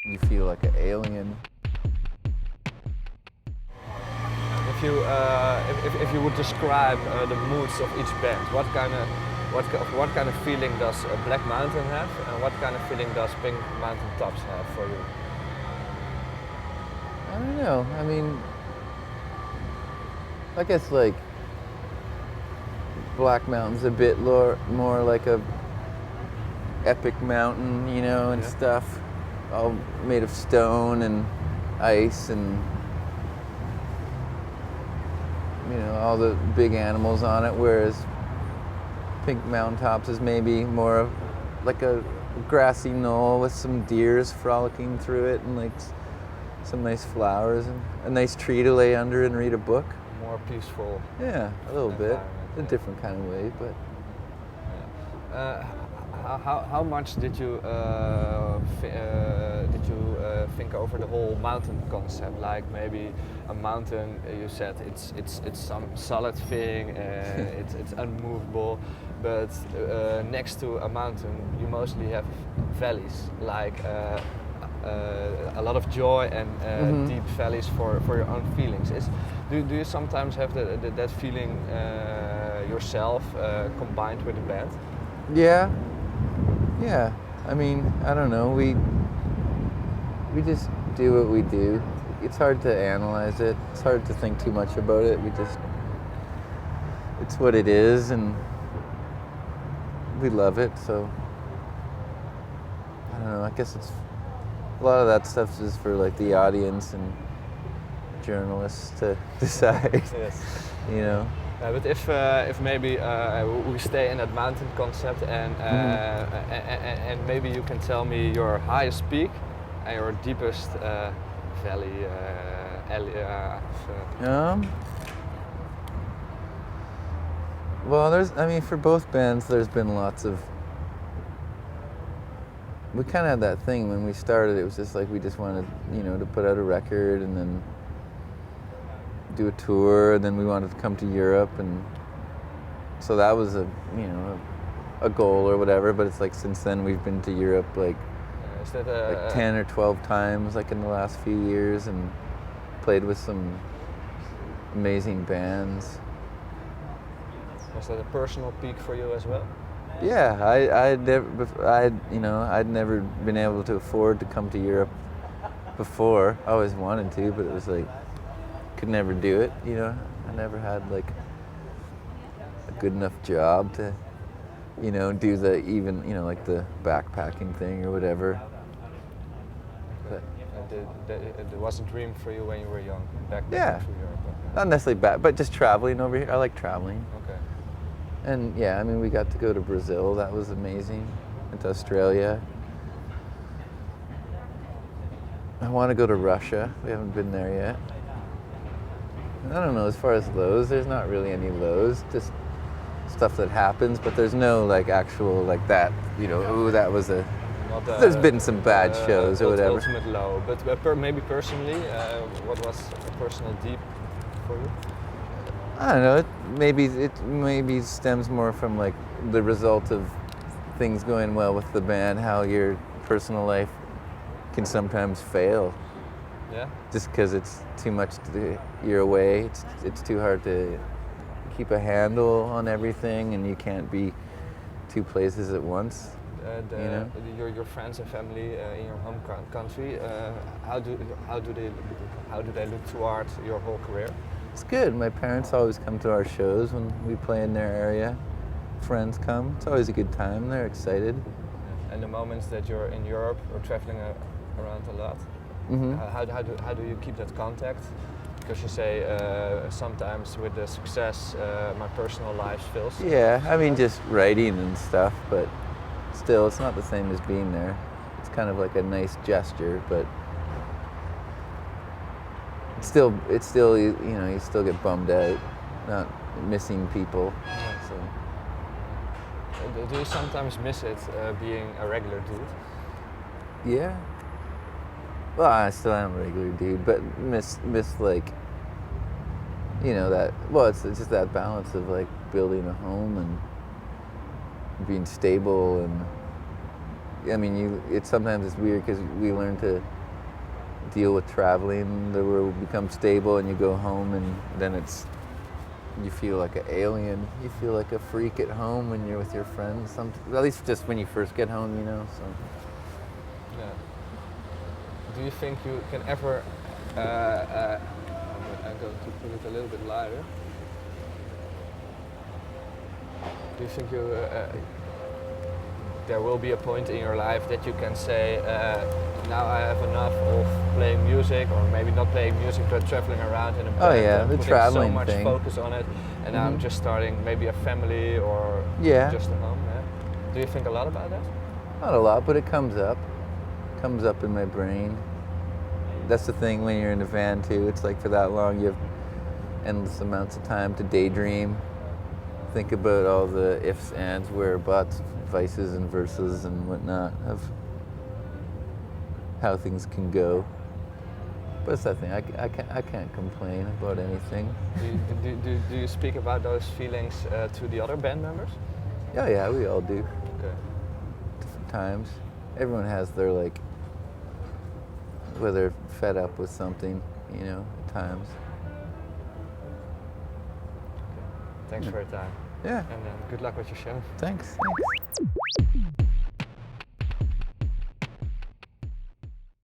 You feel like an alien. If you would describe the moods of each band, what kind of feeling does Black Mountain have, and what kind of feeling does Pink Mountaintops have for you? I don't know. I mean, I guess like Black Mountain's a bit more like a epic mountain, you know, and stuff, all made of stone and ice and, you know, all the big animals on it, whereas Pink Mountaintops is maybe more of like a grassy knoll with some deers frolicking through it and like some nice flowers and a nice tree to lay under and read a book. More peaceful. Yeah, a little bit. A different kind of way, but. How much did you think over the whole mountain concept? Like maybe a mountain, you said it's some solid thing, it's unmovable, but next to a mountain you mostly have valleys, like a lot of joy and deep valleys for your own feelings. Do you sometimes have that feeling yourself combined with the band? Yeah. Yeah, I mean, I don't know, we just do what we do. It's hard to analyze it, it's hard to think too much about it, it's what it is and we love it, so I don't know, I guess it's, a lot of that stuff is for like the audience and journalists to decide, you know. But if maybe we stay in that mountain concept and maybe you can tell me your highest peak and your deepest valley area. Well, I mean, for both bands, there's been lots of. We kind of had that thing when we started. It was just like we just wanted, you know, to put out a record and then do a tour, and then we wanted to come to Europe, and so that was a goal or whatever. But it's like since then we've been to Europe like 10 or 12 times, like in the last few years, and played with some amazing bands. Was that a personal peak for you as well? Yeah, I'd never been able to afford to come to Europe before. I always wanted to, but it was like could never do it, you know. I never had like a good enough job to, you know, do the even, you know, like the backpacking thing or whatever. But it was a dream for you when you were young, backpacking through Europe. Okay. Not necessarily back, but just traveling over here. I like traveling. Okay. And yeah, I mean, we got to go to Brazil. That was amazing. Went to Australia. I want to go to Russia. We haven't been there yet. I don't know, as far as lows, there's not really any lows, just stuff that happens, but there's no like actual like that, you know, ooh, that was a, there's been some bad shows or whatever. Ultimate low, but maybe personally, what was a personal deep for you? I don't know, it maybe stems more from like the result of things going well with the band, how your personal life can sometimes fail. Yeah. Just because it's too much you're away, it's too hard to keep a handle on everything, and you can't be two places at once. You know? Your friends and family in your home country, how do they look towards your whole career? It's good. My parents always come to our shows when we play in their area. Friends come. It's always a good time. They're excited. And the moments that you're in Europe or traveling around a lot. How do you keep that contact? Because you say sometimes with the success, my personal life feels. Yeah, I mean just writing and stuff, but still, it's not the same as being there. It's kind of like a nice gesture, but it's still you know, you still get bummed out, not missing people. So. Do you sometimes miss it being a regular dude? Yeah. Well, I still am a regular dude, but miss like, you know, that, well, it's just that balance of like building a home and being stable and I mean, sometimes it's weird because we learn to deal with traveling. The world becomes stable, and you go home, and then you feel like an alien. You feel like a freak at home when you're with your friends. At least just when you first get home, you know. So. Yeah. Do you think you can ever? I'm going to put it a little bit lighter. Do you think there will be a point in your life that you can say, now I have enough of playing music, or maybe not playing music, but traveling around in a band? Oh yeah, the putting traveling so much thing. focus on it, and now I'm just starting maybe a family or just a home. Yeah? Do you think a lot about that? Not a lot, but it comes up. Comes up in my brain. That's the thing when you're in a van too. It's like for that long you have endless amounts of time to daydream. Think about all the ifs, ands, where, buts, vices and verses and whatnot of how things can go. But it's that thing. I can't complain about anything. Do you speak about those feelings to the other band members? Yeah, we all do. Okay. Different times. Everyone has their where they're fed up with something, you know, at times. Thanks for your time. Yeah. And good luck with your show. Thanks.